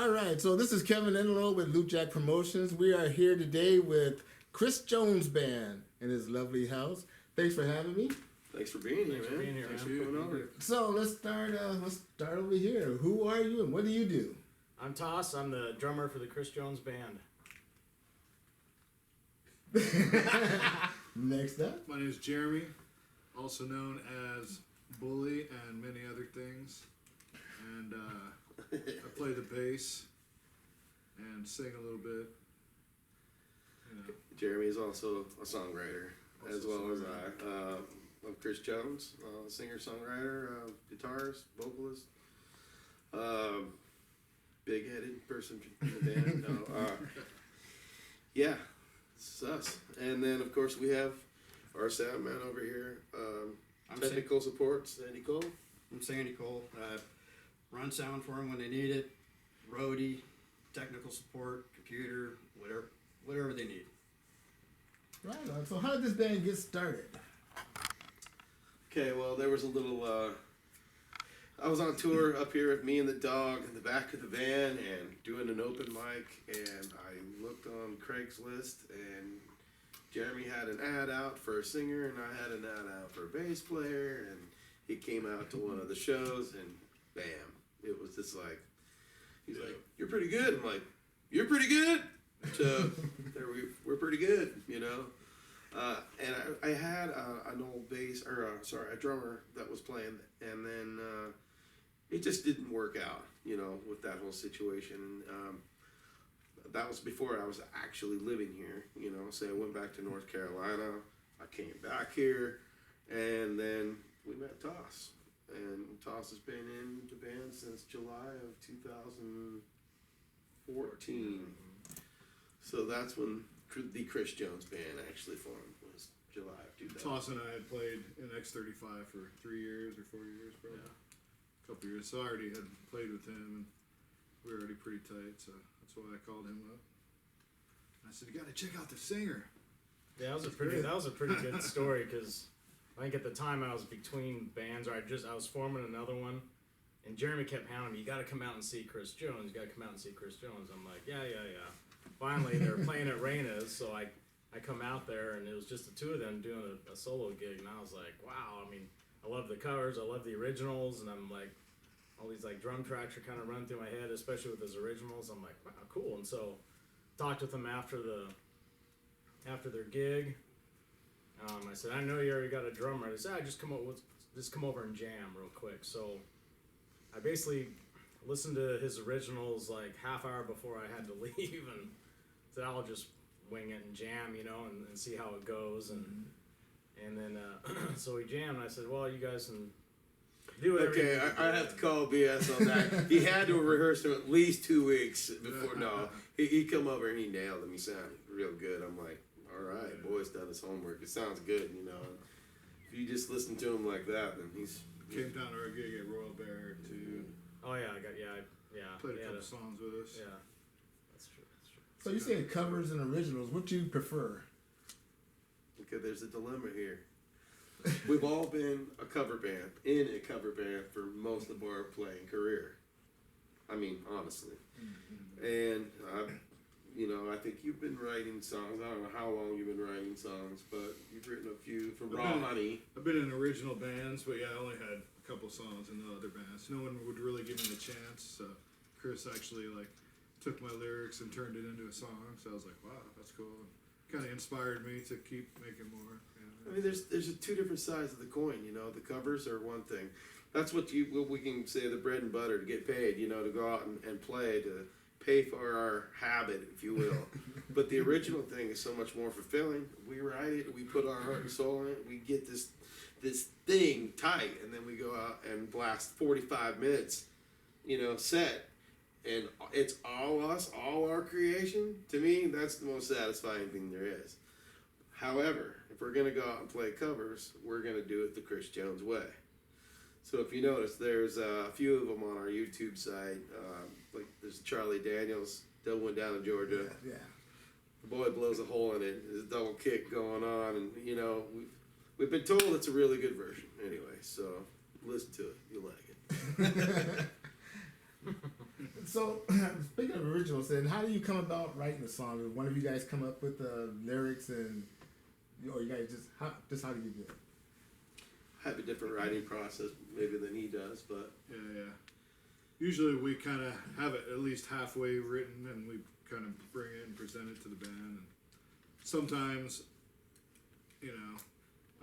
All right, so this is Kevin Enlow with Loop Jack Promotions. We are here today with Chris Jones Band in his lovely house. Thanks for having me. Thanks for being here, man. Thanks for coming over. So let's start over here. Who are you and what do you do? I'm Toss. I'm the drummer for the Chris Jones Band. Next up. My name is Jeremy, also known as Bully and many other things. And I play the bass and sing a little bit. You know. Jeremy is also a songwriter, as well as I. I'm Chris Jones, singer-songwriter, guitarist, vocalist, big-headed person in the band. Yeah, it's us. And then, of course, we have our sound man over here, technical support, Sandy Cole. I'm Sandy Cole. Run sound for them when they need it, roadie, technical support, computer, whatever they need. Right on. So how did this band get started? Okay, well, there was a little, I was on tour up here with me and the dog in the back of the van and doing an open mic, and I looked on Craigslist, and Jeremy had an ad out for a singer, and I had an ad out for a bass player, and he came out to one of the shows, and bam, it was just like, he's like, "You're pretty good." I'm like, "You're pretty good." So we're pretty good, you know. And I had an old bass, a drummer that was playing, and then it just didn't work out, you know, with that whole situation. That was before I was actually living here, you know. So I went back to North Carolina. I came back here, and then we met Toss. And Toss has been in the band since July of 2014. So that's when the Chris Jones Band actually formed, was July of 2000. Toss and I had played in X35 for 3 years or 4 years, probably. Yeah. A couple years. So I already had played with him, and we were already pretty tight, so that's why I called him up. I said, "You got to check out the singer." Yeah, that was a pretty good story because I think at the time I was between bands, or I was forming another one, and Jeremy kept hounding me, "You got to come out and see Chris Jones. You got to come out and see Chris Jones." I'm like, yeah. Finally, they were playing at Reina's, so I come out there, and it was just the two of them doing a solo gig, and I was like, wow. I mean, I love the covers, I love the originals, and I'm like, all these like drum tracks are kind of running through my head, especially with his originals. I'm like, wow, cool. And so talked with them after their gig. I said, "I know you already got a drummer." They said, just come over and jam real quick. So I basically listened to his originals like half hour before I had to leave, and said, "I'll just wing it and jam, you know, and see how it goes." And then so we jammed. And I said, "Well, you guys can do whatever." Okay, I have to call BS on that. He had to rehearse him at least 2 weeks before. No, he come over and he nailed him. He sounded real good. I'm like, all right, boy's done his homework. It sounds good, you know. If you just listen to him like that, then he's Came down to our gig at Royal Bear too. Oh yeah, Played a couple songs with us. Yeah, that's true. So you saying covers and originals. What do you prefer? because there's a dilemma here. We've all been a cover band, in a cover band for most of our playing career. I mean, honestly. And, I think you've been writing songs. I don't know how long you've been writing songs, but you've written a few for Raw Honey. I've been in original bands, but yeah, I only had a couple songs in the other bands. No one would really give me the chance. Chris actually took my lyrics and turned it into a song. So I was like, wow, that's cool. Kind of inspired me to keep making more. I mean, there's two different sides of the coin. The covers are one thing. That's what we can say the bread and butter to get paid. To go out and play, to pay for our habit, if you will. But the original thing is so much more fulfilling. We write it, we put our heart and soul in it, we get this thing tight, and then we go out and blast 45 minutes, set. And it's all us, all our creation. To me, that's the most satisfying thing there is. However, if we're going to go out and play covers, we're going to do it the Chris Jones way. So if you notice, there's a few of them on our YouTube site. There's Charlie Daniels, Double One Down in Georgia. Yeah. The boy blows a hole in it. There's a double kick going on. And, we've been told it's a really good version anyway. So listen to it. You'll like it. So, speaking of originals, then how do you come about writing a song? Did one of you guys come up with the lyrics, and or you guys how do you do it? I have a different writing process maybe than he does, but Yeah. Usually we kind of have it at least halfway written, and we kind of bring it and present it to the band. And sometimes, you know,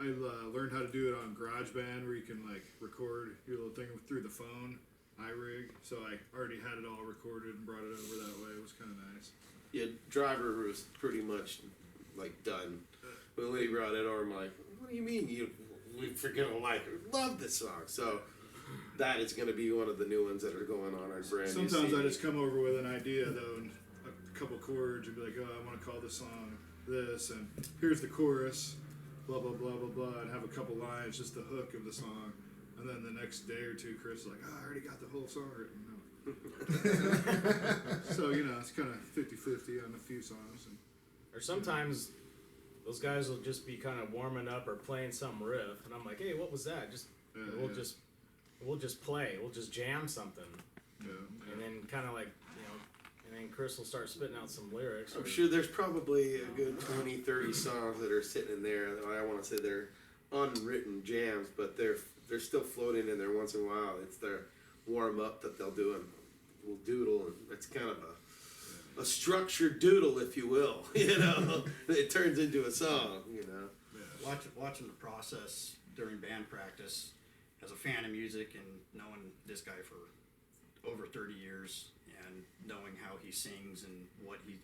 I learned how to do it on GarageBand, where you can like record your little thing through the phone, iRig. So I already had it all recorded and brought it over that way. It was kind of nice. yeah, Driver was pretty much like done. But when he brought it over, I'm like, what do you mean we freaking like love this song? So that is going to be one of the new ones that are going on our brand new Sometimes I CD. just come over with an idea though, and a couple chords, and be like, oh, I want to call this song this, and here's the chorus, blah blah blah blah blah, and have a couple lines, just the hook of the song, and then the next day or two, Chris is like, oh, I already got the whole song written. So you know, it's kind of 50-50 on a few songs. And Or sometimes those guys will just be kind of warming up or playing some riff, and I'm like, hey, what was that? We'll just play. We'll just jam something, and then kind of like, and then Chris will start spitting out some lyrics. I'm sure there's probably a good 20, 30 songs that are sitting in there. I want to say they're unwritten jams, but they're still floating in there once in a while. It's their warm up that they'll do, and we'll doodle, and it's kind of a structured doodle, if you will. You know, it turns into a song. You know, Watching the process during band practice, as a fan of music and knowing this guy for over 30 years and knowing how he sings and what he,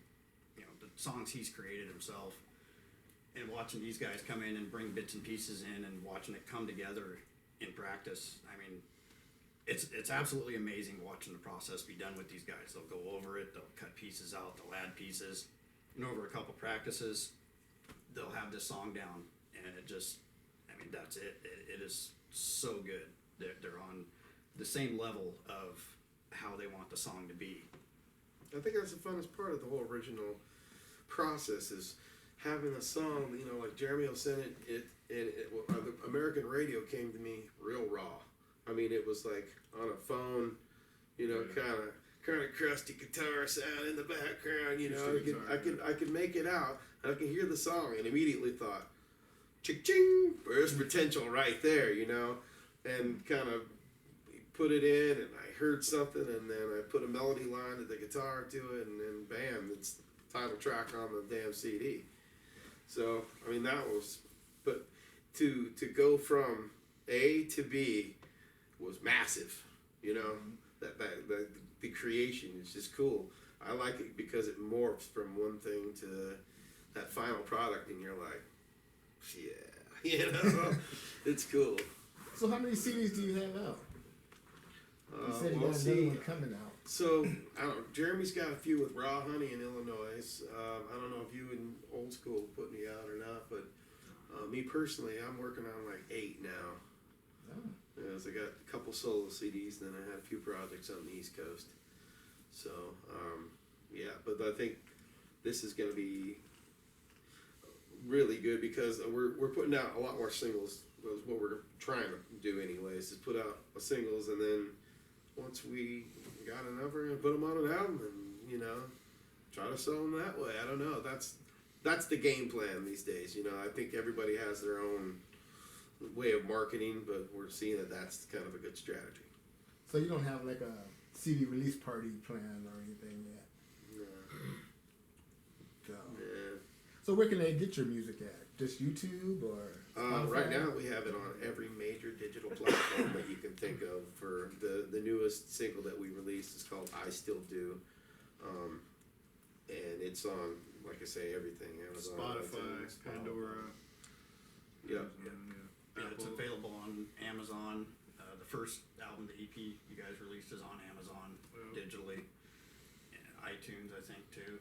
the songs he's created himself, and watching these guys come in and bring bits and pieces in and watching it come together in practice. I mean, it's absolutely amazing watching the process be done with these guys. They'll go over it, they'll cut pieces out, they'll add pieces, and over a couple practices, they'll have this song down, and that's it. It is so good. They're on the same level of how they want the song to be. I think that's the funnest part of the whole original process is having a song. You know, like Jeremy will send it. The American radio came to me real raw. I mean, it was like on a phone, kind of crusty guitar sound in the background. You know, I could make it out, and I could hear the song, and immediately thought, ching, burst potential right there. You know, and kind of put it in, and I heard something, and then I put a melody line to the guitar to it, and then bam, it's the title track on the damn CD. So I mean, that was, but to go from A to B was massive, you know. That the creation is just cool. I like it because it morphs from one thing to that final product, and you're like, yeah, you know, it's cool. So how many CDs do you have out? You said you Well, got see, another one coming out. So I don't know. Jeremy's got a few with Raw Honey in Illinois. I don't know if you in Old School put me out or not, but me personally, I'm working on like 8 now. Oh. Yes, I got a couple solo CDs, then I had a few projects on the East Coast. So, yeah, but I think this is going to be really good because we're putting out a lot more singles. That's what we're trying to do anyways, is put out singles, and then once we got enough, we're going to put them on an album and, you know, try to sell them that way. I don't know. That's the game plan these days. You know, I think everybody has their own way of marketing, but we're seeing that that's kind of a good strategy. So you don't have like a CD release party planned or anything yet? Yeah. No. So where can they get your music at? Just YouTube or Spotify? Right now we have it on every major digital platform that you can think of. For the newest single that we released is called I Still Do, and it's on, like I say, everything. Amazon, Spotify, iTunes, Pandora. Yeah. It's available on Amazon. The first album, the EP you guys released, is on Amazon digitally, and iTunes, I think, too.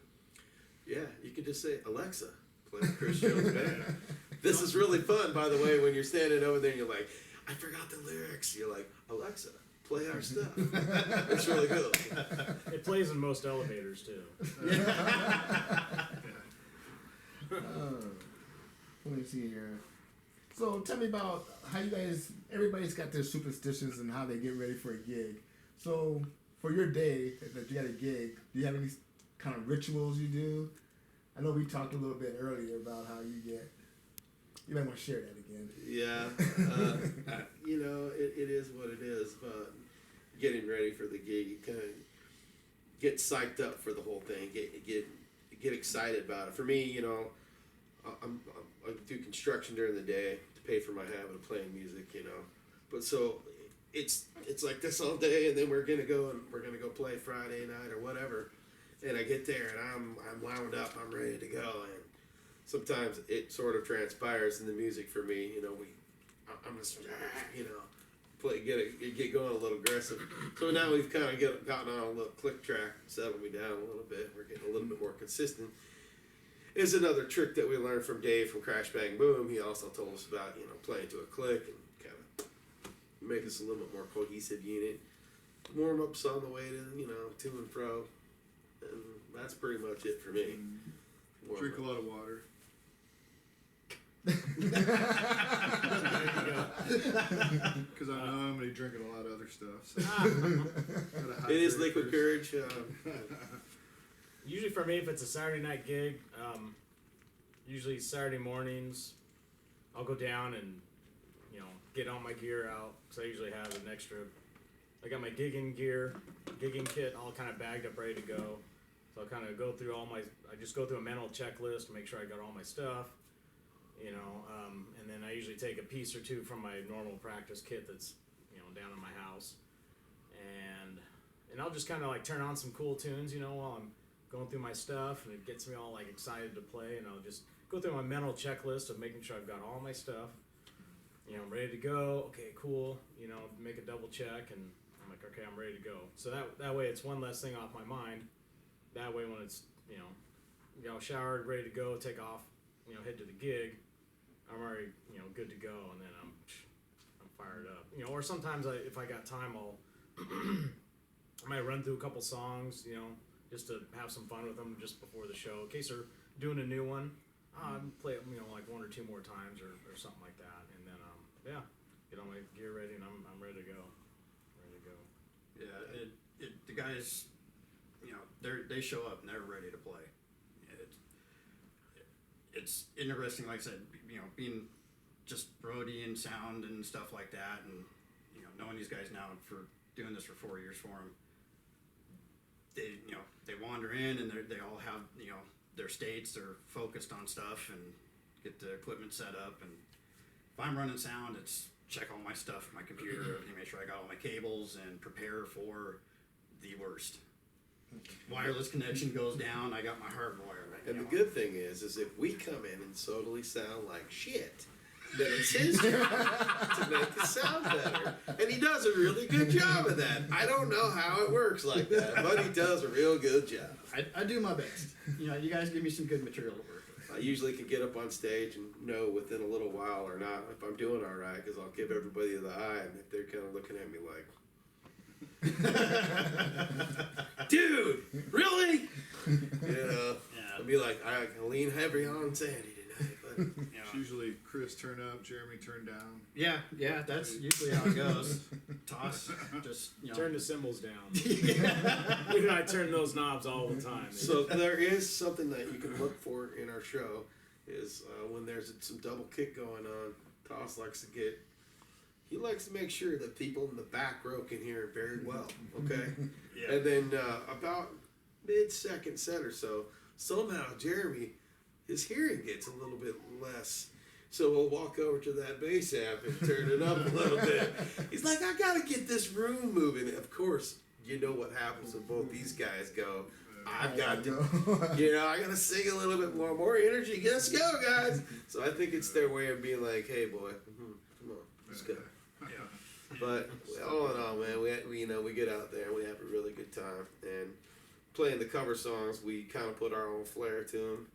Yeah, you can just say, Alexa, play Chris Jones Band. This is really fun, by the way, when you're standing over there and you're like, I forgot the lyrics. You're like, Alexa, play our stuff. It's really cool. It plays in most elevators too. Let me see here. So tell me about how you guys, everybody's got their superstitions and how they get ready for a gig. So for your day that you got a gig, do you have any kind of rituals you do? I know we talked a little bit earlier about how you get. You might want to share that again. Yeah, you know, it is what it is. But getting ready for the gig, you kind of get psyched up for the whole thing. Get excited about it. For me, you know, I do construction during the day to pay for my habit of playing music. You know, but so it's like this all day, and then we're gonna go play Friday night or whatever. And I get there and I'm wound up. I'm ready to go. And sometimes it sort of transpires in the music for me. You know, I'm just you know get going a little aggressive. So now we've kind of gotten on a little click track, settled me down a little bit. We're getting a little bit more consistent. Is another trick that we learned from Dave from Crash Bang Boom. He also told us about, you know, playing to a click and kind of make us a little bit more cohesive unit. Warm ups on the way to, you know, to and fro. And that's pretty much it for me. Drink a lot of water. Because I know I'm going to be drinking a lot of other stuff. So. It is liquid courage. Usually for me, if it's a Saturday night gig, usually Saturday mornings, I'll go down and, you know, get all my gear out, because I usually have an extra. I got my gigging gear, gigging kit, all kind of bagged up, ready to go. So I'll kind of go through I just go through a mental checklist to make sure I got all my stuff, you know, and then I usually take a piece or two from my normal practice kit that's, you know, down in my house. And I'll just kind of like turn on some cool tunes, you know, while I'm going through my stuff, and it gets me all like excited to play, and I'll just go through my mental checklist of making sure I've got all my stuff. You know, I'm ready to go. Okay, cool. You know, make a double check, and I'm like, okay, I'm ready to go. So that way it's one less thing off my mind. That way when it's, you know, showered, ready to go, take off, you know, head to the gig, I'm already, you know, good to go, and then I'm fired up. You know, or sometimes if I got time, I might run through a couple songs, you know, just to have some fun with them just before the show. In case they're doing a new one, play it, you know, like one or two more times or something like that. And then, yeah, get all my gear ready, and I'm ready to go. Yeah, the guys, you know, they show up and they're ready to play. It's interesting, like I said, you know, being just roadie and sound and stuff like that, and, you know, knowing these guys now for doing this for 4 years for them. They wander in and they all have, you know, their states, they're focused on stuff and get the equipment set up. And if I'm running sound, it's check all my stuff, my computer, everything, make sure I got all my cables, and prepare for the worst. Wireless connection goes down, I got my hardwire. And the good thing is if we come in and totally sound like shit, then it's his job to make it sound better. And he does a really good job of that. I don't know how it works like that, but he does a real good job. I do my best. You know, you guys give me some good material to work with. I usually can get up on stage and know within a little while or not if I'm doing all right, because I'll give everybody the eye, and if they're kind of looking at me like, dude, really? You know, Yeah. I'll be like, I can lean heavy on Sandy tonight, but You know, It's usually Chris turn up, Jeremy turn down. yeah, that's usually how it goes. Toss, just, you know. Turn the cymbals down. Luke and I turn those knobs all the time. So there is something that you can look for in our show is when there's some double kick going on. Toss likes to make sure that people in the back row can hear it very well. Okay, Yeah. and then about mid-second set or so, somehow Jeremy, his hearing gets a little bit less. So we'll walk over to that bass amp and turn it up a little bit. He's like, I gotta get this room moving. Of course, you know what happens when both these guys go. I've got to, I gotta sing a little bit more energy. Let's go, guys. So I think it's their way of being like, hey, boy, come on, let's go. But all in all, man, we get out there and we have a really good time. And playing the cover songs, we kind of put our own flair to them.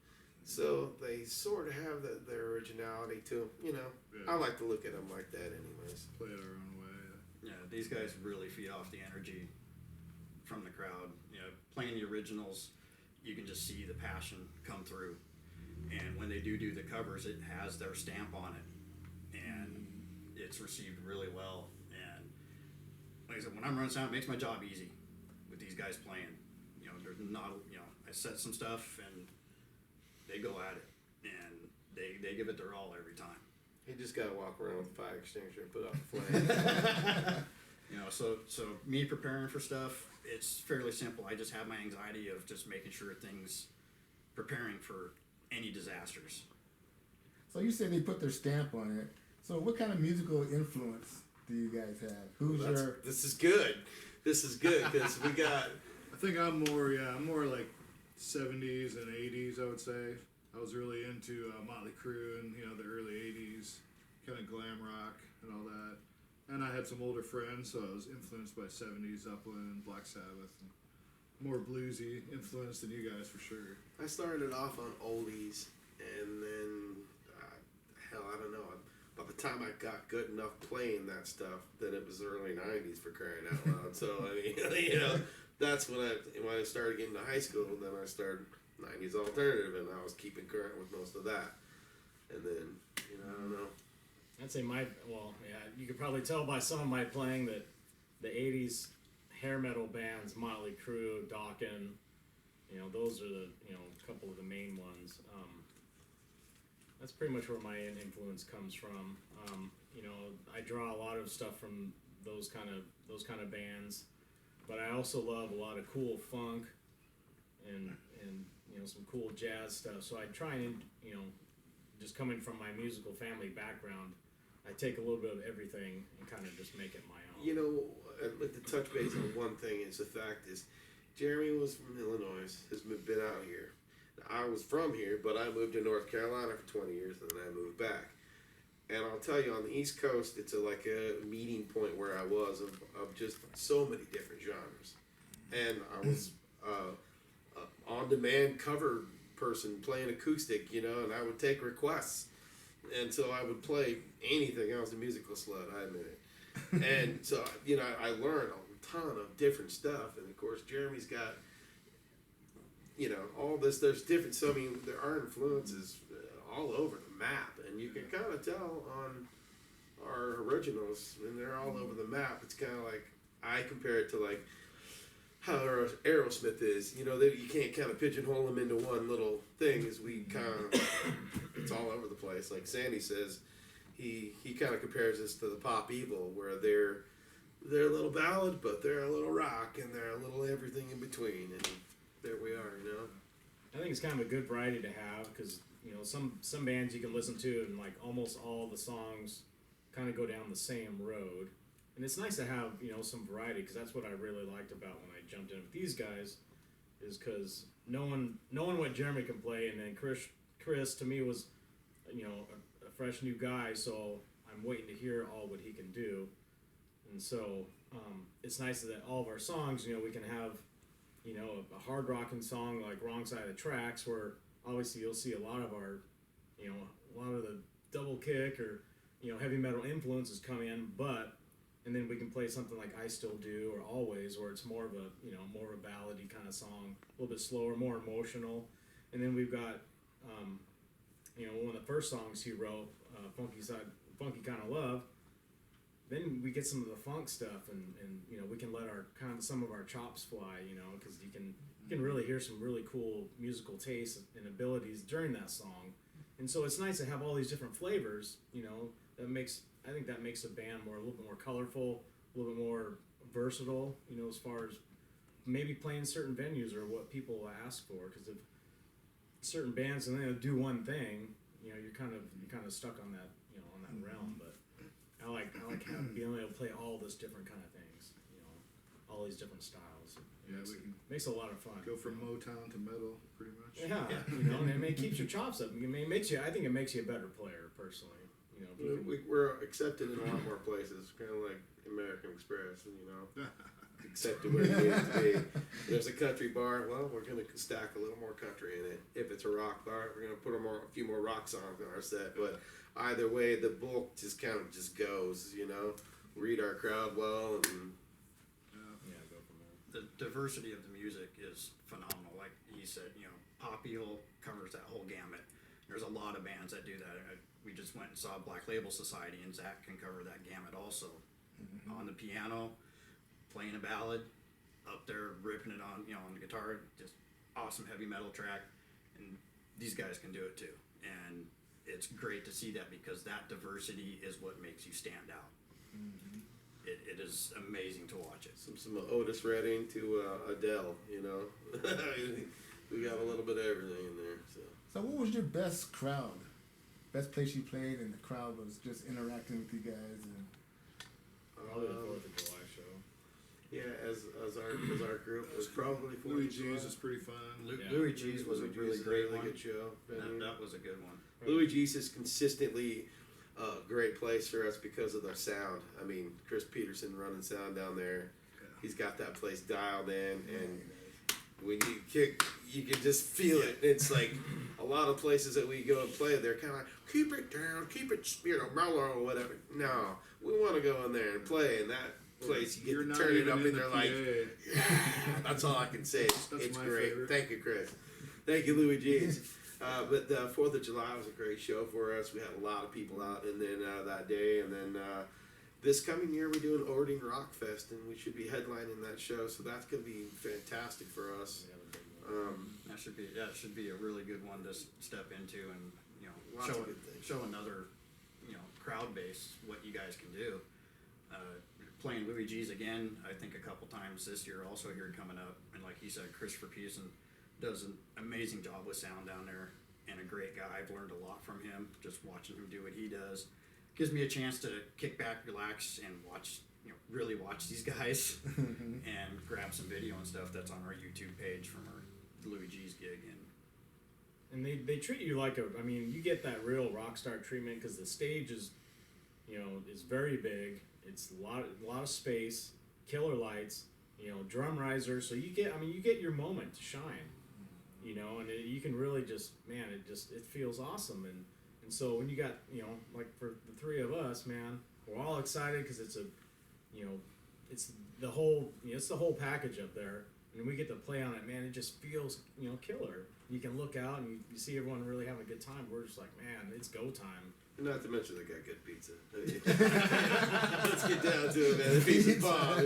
So they sort of have their originality to them, you know. Yeah. I like to look at them like that anyways. Play it our own way. Yeah, these guys really feed off the energy from the crowd. You know, playing the originals, you can just see the passion come through. And when they do the covers, it has their stamp on it. And it's received really well. And like I said, when I'm running sound, it makes my job easy. with these guys playing. You know, there's not, you know, I set some stuff and they go at it, and they give it their all every time. You just gotta walk around with a fire extinguisher and put out the flame. You know, so me preparing for stuff, it's fairly simple. I just have my anxiety of just making sure things, preparing for any disasters. So you said they put their stamp on it. So what kind of musical influence do you guys have? Who's your... This is good. This is good because we got. I think I'm more like 70s and 80s, I would say. I was really into Motley Crue and, you know, the early 80s, kind of glam rock and all that. And I had some older friends, so I was influenced by 70s Zeppelin, Black Sabbath, and more bluesy influence than you guys for sure. I started off on oldies, and then hell, I don't know. By the time I got good enough playing that stuff, then it was the early '90s for crying out loud. So I mean, you know, that's when I started getting to high school. Then I started '90s alternative, and I was keeping current with most of that. And then, you know, I don't know. I'd say you could probably tell by some of my playing that the 80s hair metal bands, Motley Crue, Dokken, you know, those are the, you know, a couple of the main ones. That's pretty much where my influence comes from. You know, I draw a lot of stuff from those kind of bands, but I also love a lot of cool funk and you know, some cool jazz stuff. So I try and, you know, just coming from my musical family background, I take a little bit of everything and kind of just make it my own. You know, I'd like to touch base on one thing. Is the fact is, Jeremy was from Illinois. Has been out here. Now, I was from here, but I moved to North Carolina for 20 years, and then I moved back. And I'll tell you, on the East Coast, it's like a meeting point where I was of just so many different genres. And I was on-demand cover person playing acoustic, you know, and I would take requests. And so I would play anything else, a musical slut, I admit it. And so, you know, I learned a ton of different stuff. And of course, Jeremy's got, you know, all this, there's different, so I mean, there are influences all over the map. And you can kind of tell on our originals, and they're all over the map. It's kind of like, I compare it to like how Aerosmith is. You know, you can't kind of pigeonhole them into one little thing, as we kind of, it's all over the place. Like Sandy says, he kind of compares us to the Pop Evil, where they're a little ballad, but they're a little rock, and they're a little everything in between. And there we are, you know. I think it's kind of a good variety to have, because, you know, some bands you can listen to and like almost all the songs kind of go down the same road. And it's nice to have, you know, some variety, because that's what I really liked about when I jumped in with these guys, is because knowing what Jeremy can play, and then Chris to me was, you know, a fresh new guy, so I'm waiting to hear all what he can do. And so it's nice that all of our songs, you know, we can have, you know, a hard rocking song like Wrong Side of the Tracks, where obviously you'll see a lot of our, you know, a lot of the double kick or, you know, heavy metal influences come in, and then we can play something like I Still Do or Always, where it's more of a, you know, more of a ballady kind of song, a little bit slower, more emotional. And then we've got, you know, one of the first songs he wrote, Funky Kind of Love. Then we get some of the funk stuff, and you know, we can let some of our chops fly, you know, because you can really hear some really cool musical tastes and abilities during that song. And so it's nice to have all these different flavors, you know, I think that makes a band a little bit more colorful, a little bit more versatile, you know, as far as maybe playing certain venues or what people ask for. Because if certain bands and they do one thing, you know, you're kind of stuck on that, you know, on that realm. But I like being able to play all this different kind of things, you know, all these different styles. Makes it a lot of fun. Go from Motown to metal, pretty much. Yeah, you know, and it keeps your chops up. I mean, I think it makes you a better player, personally. You know, We're accepted in a lot more places, kind of like American Express, and you know, accepted where you need it to be. There's a country bar, well, we're going to stack a little more country in it. If it's a rock bar, we're going to put a few more rock songs on our set. But either way, the bulk just kind of just goes, you know, read our crowd well, and go from there. The diversity of the music is phenomenal. Like he said, you know, Pop Evil covers that whole gamut. There's a lot of bands that do that. We just went and saw Black Label Society, and Zach can cover that gamut also. On the piano, playing a ballad, up there ripping it on, on the guitar, just awesome heavy metal track, and these guys can do it too. And it's great to see that, because that diversity is what makes you stand out. It is amazing to watch it. Some Otis Redding to Adele, you know. We got a little bit of everything in there. So what was your best crowd? Best place you played and the crowd was just interacting with you guys and Probably the 4th of July show. Yeah, as our group was probably Louis 4th of G's July. is pretty fun. Yeah. Louis G's was a Louis really G's is great really one. good show. That was a good one. Louis G's is consistently a great place for us because of their sound. I mean, Chris Peterson running sound down there. Yeah. He's got that place dialed in, and when you kick, you can just feel it. It's like a lot of places that we go and play, they're kind of like, keep it down, keep it, mellow or whatever. No, we want to go in there and play, and that place you You're get to not turn it even up, in and the they're like, PA. yeah, that's all I can say. That's It's my great. favorite. Thank you, Chris. Thank you, Louis G's. But the 4th of July was a great show for us. We had a lot of people out, and then that day, and then this coming year we're doing Ording Rock Fest, and we should be headlining that show. So that's going to be fantastic for us. That should be a really good one to step into, and Lots show of good things. show another crowd base what you guys can do. Playing Louis G's again, I think a couple times this year also here coming up, and like he said, Christopher Peterson does an amazing job with sound down there, and a great guy. I've learned a lot from him just watching him do what he does. Gives me a chance to kick back, relax, and watch, really watch these guys and grab some video and stuff that's on our YouTube page from our Louis G's gig. And they treat you like you get that real rock star treatment, because the stage is, is very big. It's a lot of space, killer lights, drum riser. So you get your moment to shine, and you can really just, man, it feels awesome. And so when you got, like for the three of us, man, we're all excited because it's it's the whole package up there. And we get to play on it, man. It just feels, killer. You can look out and you see everyone really having a good time. We're just like, man, it's go time. Not to mention they got good pizza. Let's get down to it, man. The pizza's bomb.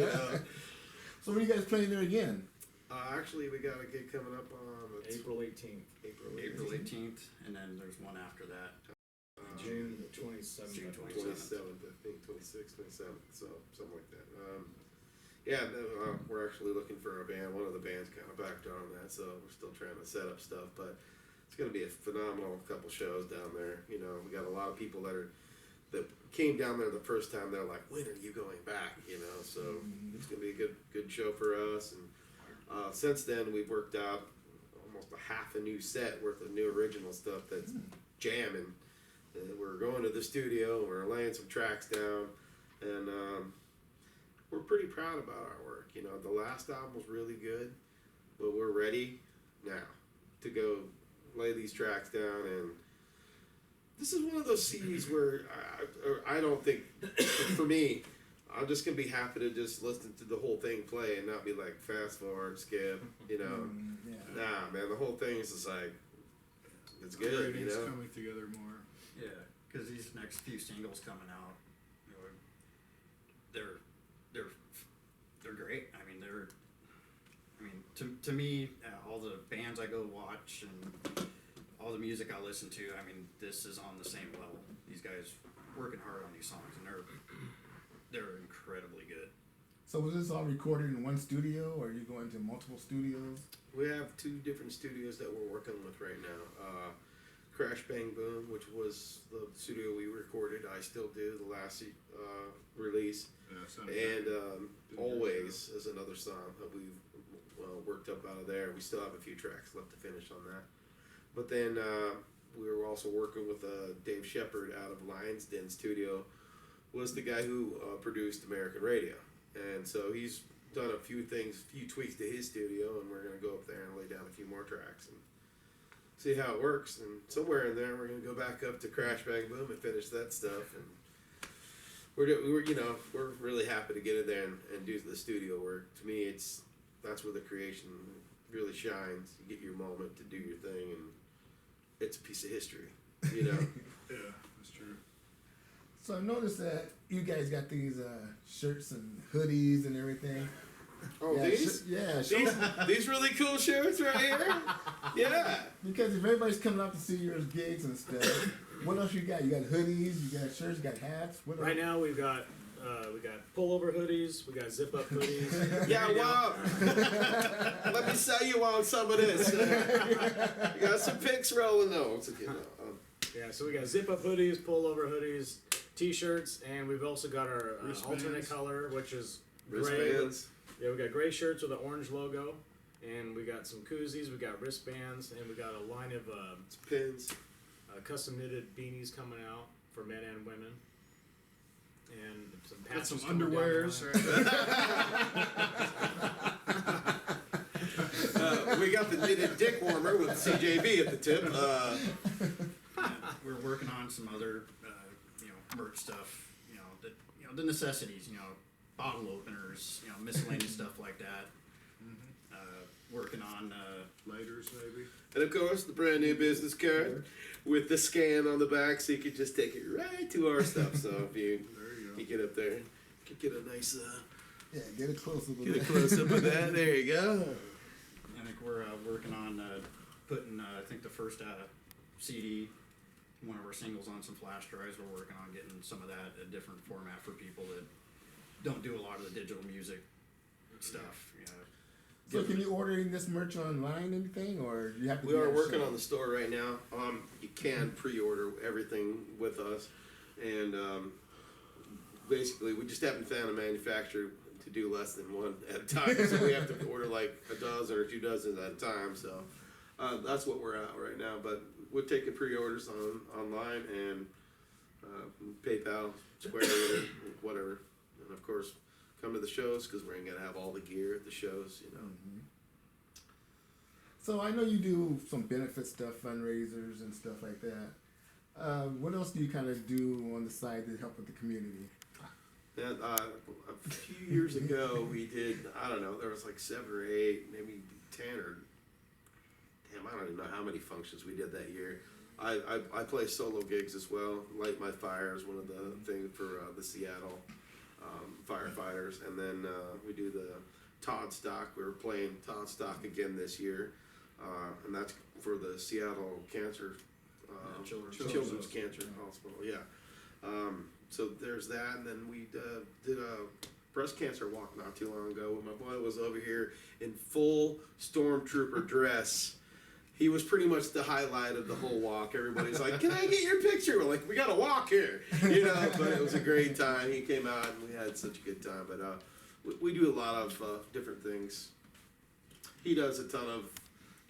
So when are you guys playing there again? Actually, we got a gig coming up on April 18th. April 18th, and then there's one after that. June 27th. June 27th, I think, 26th, 27th, so something like that. We're actually looking for a band. One of the bands kind of backed on that, so we're still trying to set up stuff. But it's going to be a phenomenal couple shows down there. We got a lot of people that came down there the first time. They're like, "When are you going back?" So it's going to be a good show for us. And since then, we've worked out almost a half a new set worth of new original stuff that's jamming. We're going to the studio. We're laying some tracks down, and we're pretty proud about our work. The last album was really good, but we're ready now to go lay these tracks down. And this is one of those CDs where I don't think, for me, I'm just gonna be happy to just listen to the whole thing play and not be like fast forward, skip. Yeah. Nah, man, the whole thing is just like it's good. Everything's coming together more. Yeah, because these next few singles coming out, they're great. To me, all the bands I go watch and all the music I listen to, this is on the same level. These guys working hard on these songs, and they're incredibly good. So was this all recorded in one studio, or are you going to multiple studios? We have two different studios that we're working with right now. Crash Bang Boom, which was the studio we recorded. I still do the last release, and Always is another song that we've worked up out of there. We still have a few tracks left to finish on that. But then we were also working with Dave Shepard out of Lions Den Studio. Was the guy who produced American Radio, and so he's done a few tweaks to his studio, and we're gonna go up there and lay down a few more tracks and see how it works. And somewhere in there, we're gonna go back up to Crash Bang Boom and finish that stuff. And we're really happy to get in there and do the studio work. To me, that's where the creation really shines. You get your moment to do your thing, and it's a piece of history. Yeah, that's true. So I noticed that you guys got these shirts and hoodies and everything. Oh, yeah, these? These really cool shirts right here? Yeah. Because if everybody's coming out to see your gigs and stuff, what else you got? You got hoodies, you got shirts, you got hats. What Right else? now we got pullover hoodies, we got zip up hoodies. Yeah, wow. Let me sell you on some of this. You got some pics rolling though. Yeah, so we got zip up hoodies, pullover hoodies, t-shirts, and we've also got our Wristbands. alternate color, which is gray. Wristbands. Yeah, we got gray shirts with an orange logo, and we got some koozies, we got wristbands, and we got a line of Pins. custom knitted beanies coming out for men and women, and some Got patches some coming down the underwears. line. Right? We got the knitted dick warmer with CJB at the tip. We're working on some other, merch stuff. The necessities. Bottle openers. Miscellaneous stuff like that. Working on. Lighters, maybe. And of course, the brand new business card with the scan on the back, so you can just take it right to our stuff. So if you get up there, you can get a nice Yeah, get a close look. get a close up of that. There you go. I think we're working on putting. I think the first CD, one of our singles on some flash drives. We're working on getting some of that a different format for people that don't do a lot of the digital music stuff. So can you order this merch online, anything, or you have to? We be are at a working show? on the store right now. You can pre-order everything with us, and basically we just haven't found a manufacturer to do less than one at a time. So we have to order like a dozen or 2 dozen at a time. So that's what we're at right now. But we're taking pre-orders online and PayPal, Square, whatever, and of course come to the shows because we're gonna have all the gear at the shows. So I know you do some benefit stuff, fundraisers and stuff like that. What else do you kind of do on the side to help with the community? And a few years ago, we did, I don't know, there was like 7 or 8, maybe 10 or, damn, I don't even know how many functions we did that year. I play solo gigs as well. Light My Fire is one of the things for the Seattle firefighters. And then we do the Todd Stock. We were playing Todd Stock again this year. And that's for the Seattle Cancer, Children's Cancer Hospital, yeah. So there's that, and then we did a breast cancer walk not too long ago. My boy was over here in full stormtrooper dress. He was pretty much the highlight of the whole walk. Everybody's like, "Can I get your picture?" We're like, "We got to walk here," But it was a great time. He came out, and we had such a good time. But we do a lot of different things. He does a ton of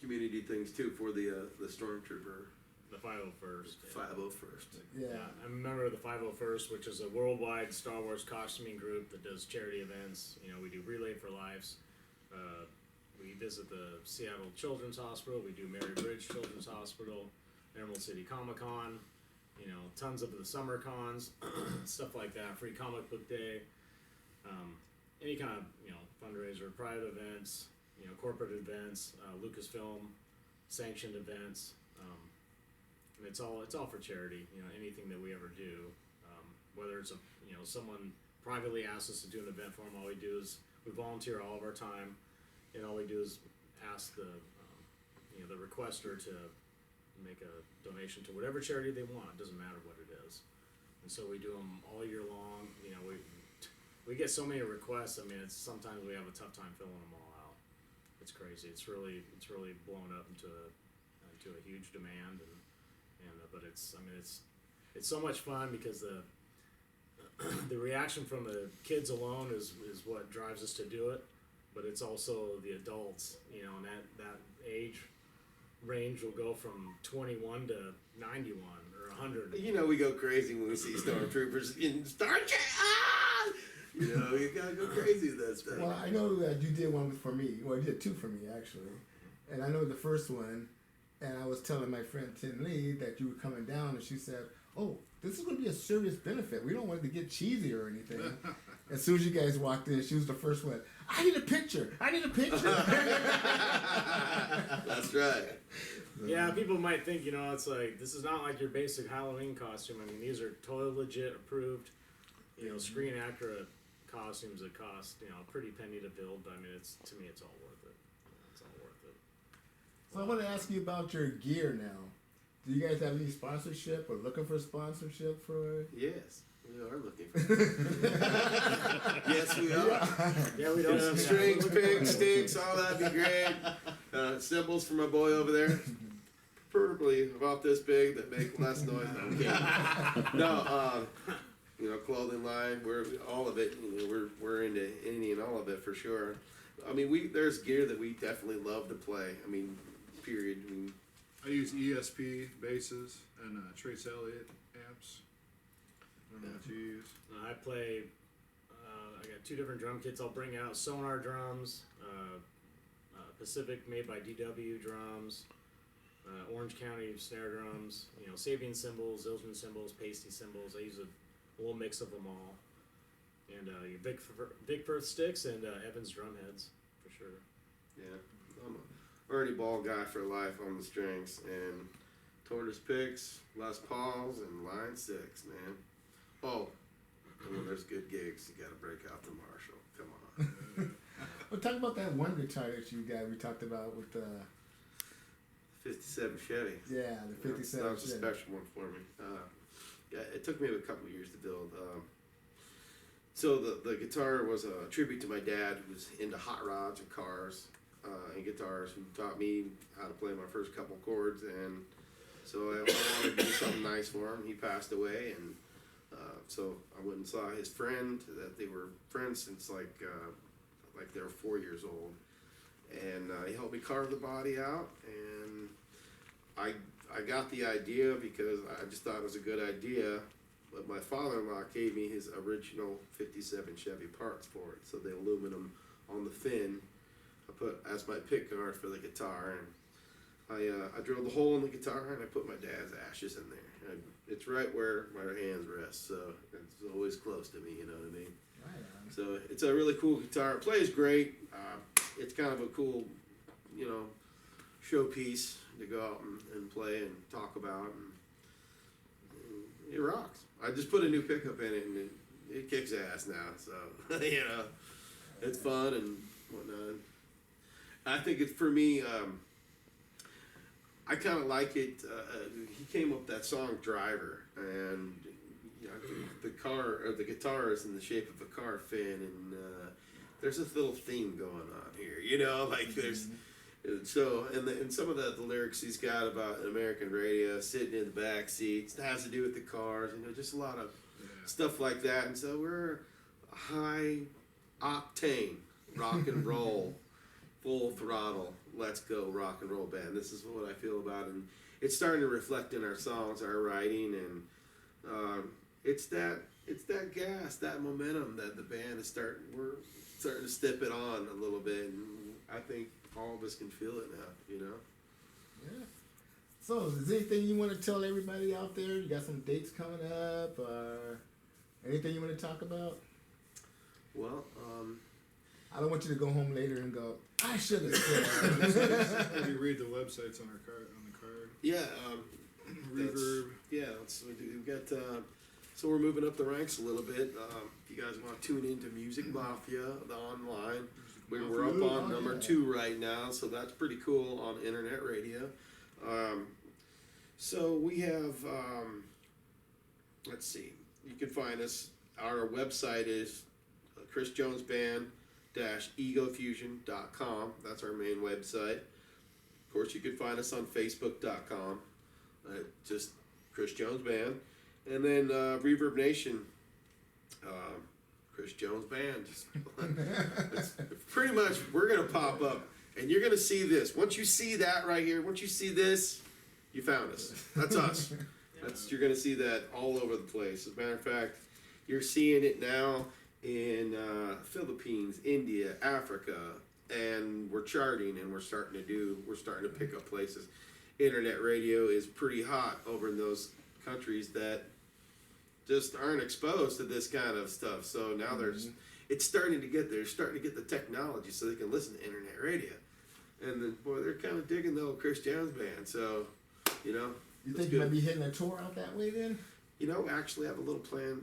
community things too for the stormtrooper. The 501st. 501st. Yeah. I'm a member of the 501st, which is a worldwide Star Wars costuming group that does charity events. We do Relay for Lives. We visit the Seattle Children's Hospital. We do Mary Bridge Children's Hospital, Emerald City Comic Con. Tons of the summer cons, stuff like that. Free Comic Book Day. Any kind of fundraiser, private events, corporate events, Lucasfilm sanctioned events. And it's all for charity. Anything that we ever do, whether it's someone privately asks us to do an event for them, all we do is we volunteer all of our time, and all we do is ask the requester to make a donation to whatever charity they want. It doesn't matter what it is, and so we do them all year long. We get so many requests. It's sometimes we have a tough time filling them all out. It's crazy. It's really blown up into a huge demand and but it's so much fun because the reaction from the kids alone is what drives us to do it, but it's also the adults, and that age range will go from 21 to 91 or 100. We go crazy when we see stormtroopers in Star Trek. You gotta go crazy with that stuff. Well, I know that you did one for me. Well, you did 2 for me actually, and I know the first one. And I was telling my friend Tin Lee that you were coming down, and she said, "Oh, this is going to be a serious benefit. We don't want it to get cheesy or anything." As soon as you guys walked in, she was the first one. I need a picture. That's right. Yeah, people might think, it's like, this is not like your basic Halloween costume. These are totally legit, approved, screen accurate costumes that cost, you know, a pretty penny to build, but I mean, to me, it's all worth it. It's all worth it. So I want to ask you about your gear now. Do you guys have any sponsorship or looking for sponsorship for it? Yes, we are looking for Yes, we are. Yeah, we You know, strings, picks, sticks, all that'd be great. Symbols for my boy over there. Preferably about this big that make less noise. No, I'm kidding. No, you know, clothing line, we're all of it. You know, we're into any and all of it for sure. I mean, there's gear that we definitely love to play. I mean, period. I mean, I use ESP basses and Trace Elliott amps. I don't know what you use. I play. I got 2 different drum kits. I'll bring out Sonar drums, Pacific made by DW drums, Orange County snare drums. You know, Sabian cymbals, Zildjian cymbals, Pasty cymbals. I use a little mix of them all. And your Vic Firth sticks and Evans drum heads for sure. yeah, I'm a Ernie Ball guy for life on the strings, and Tortoise picks, Les Pauls, and Line 6, man. Oh, and when there's good gigs, you gotta break out the Marshall. Come on. Well, talk about that one guitar that you got. We talked about with the 57 Chevy. the 57. That was a Chevy. special one for me. Yeah, it took me a couple of years to build. So the guitar was a tribute to my dad, who was into hot rods and cars and guitars, who taught me how to play my first couple chords. And so I wanted to do something nice for him. He passed away, and so I went and saw his friend. That they were friends since like they were 4 years old, and he helped me carve the body out. And I got the idea because I just thought it was a good idea. But my father-in-law gave me his original 57 Chevy parts for it. So the aluminum on the fin, I put as my pick guard for the guitar, and I drilled a hole in the guitar and I put my dad's ashes in there. And it's right where my hands rest, so it's always close to me. You know what I mean? Right on. So it's a really cool guitar. It plays great. It's kind of a cool, you know, showpiece to go out and play and talk about. And it rocks. I just put a new pickup in it, and it kicks ass now. So you know, it's fun and whatnot. I think it's for me. I kind of like it. He came up with that song "Driver," and you know, the guitar is in the shape of a car fin, and there's this little theme going on here. You know, like there's. So, and some of the lyrics he's got about American radio, sitting in the back seats, it has to do with the cars, you know, just a lot of stuff like that. And so we're a high octane rock and roll, full throttle, let's go rock and roll band. This is what I feel about it. And it's starting to reflect in our songs, our writing, and it's that gas, that momentum that the band is we're starting to step it on a little bit. And I think all of us can feel it now, you know? Yeah. So, is there anything you want to tell everybody out there? You got some dates coming up, or anything you want to talk about? Well, I don't want you to go home later and go, I should have said. Have you read the websites on our card on the card? yeah, Reverb. yeah. We've got. So we're moving up the ranks a little bit. If you guys want to tune into Music Mafia, the online, we're up on number 2 right now, so that's pretty cool on internet radio. So we have. Let's see. You can find us. Our website is Chris Jones Band egofusion.com. That's our main website. Of course, you can find us on facebook.com. Just Chris Jones Band. And then Reverb Nation, Chris Jones Band. It's pretty much, we're going to pop up. And you're going to see this. Once you see that right here, once you see this, you found us. That's us. You're going to see that all over the place. As a matter of fact, you're seeing it now in Philippines, India, Africa, and we're charting, and we're starting to pick up places. Internet radio is pretty hot over in those countries that just aren't exposed to this kind of stuff. So now it's starting to get there. They're starting to get the technology so they can listen to internet radio. And then, boy, they're kind of digging the old Chris Jones Band. So, you know. You think you might be hitting a tour out that way then? actually have a little plan,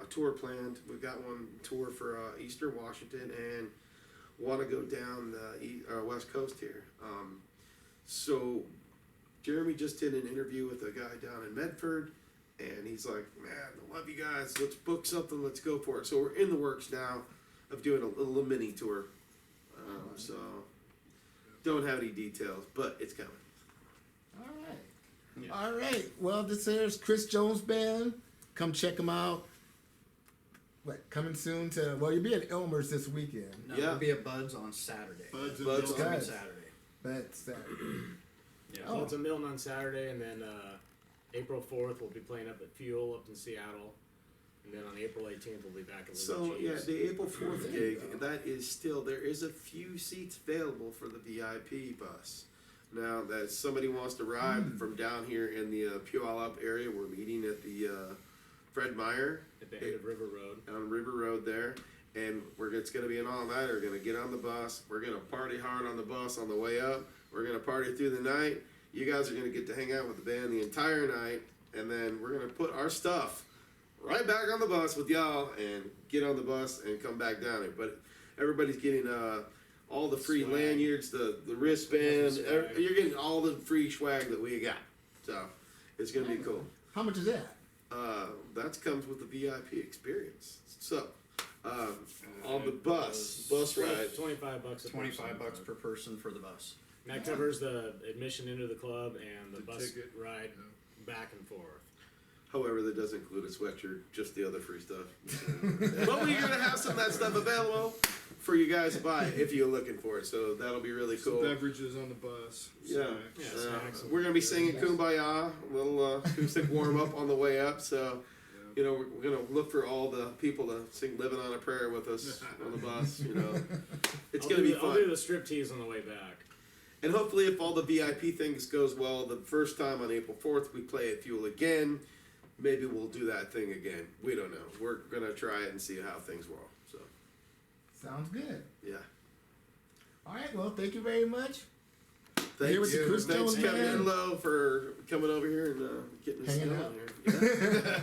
a tour planned. We've got one tour for Eastern Washington and want to go down the West Coast here. So Jeremy just did an interview with a guy down in Medford, and he's like, man, I love you guys. Let's book something. Let's go for it. So we're in the works now of doing a little mini tour. So don't have any details, but it's coming. All right. Yeah. All right. Well, this here's Chris Jones Band. Come check them out. What, coming soon to, well, you'll be at Elmer's this weekend. No, Yeah. we'll be at Bud's on Saturday. Buds and Buds Buds Guys. Coming Saturday. That's Saturday. Yeah. So it's a Milton on Saturday, and then April 4th we'll be playing up at Fuel up in Seattle, and then on April 18th we'll be back at Little So yeah, Cheese. the April 4th There you gig, go. that is still, there is a few seats available for the VIP bus. Now that somebody wants to ride from down here in the Puyallup area, we're meeting at the Fred Meyer At the end of River Road. on River Road there, and it's going to be an all-nighter. We're going to get on the bus. We're going to party hard on the bus on the way up. We're going to party through the night. You guys are going to get to hang out with the band the entire night, and then we're going to put our stuff right back on the bus with y'all and get on the bus and come back down it. But everybody's getting all the free Swag. lanyards, the wristband. Swag. You're getting all the free swag that we got. So it's going to be cool. How much is that? That comes with the VIP experience. So, on the bus ride, $25 a person. $25 per person for the bus. And that covers the admission into the club and the The bus ticket. ride back and forth. however, that doesn't include a sweatshirt, just the other free stuff. But we're gonna have some of that stuff available for you guys to buy if you're looking for it. So that'll be really Some cool. beverages on the bus. Yeah. snacks. Yeah, Uh, snacks. we're gonna be singing "Kumbaya," a little acoustic warm up on the way up. So, Yeah. we're gonna look for all the people to sing "Living on a Prayer" with us on the bus. It's gonna be I'll fun. do the striptease on the way back. And hopefully, if all the VIP things goes well, the first time on April 4th we play at Fuel again, maybe we'll do that thing again. We don't know. We're gonna try it and see how things roll. So, Sounds good. yeah. All right. Well, thank you very much. Thank Here with the you. Chris Thanks, Jones Kevin Band. Enlow, for coming over here and getting us Hanging in out. here. Yeah.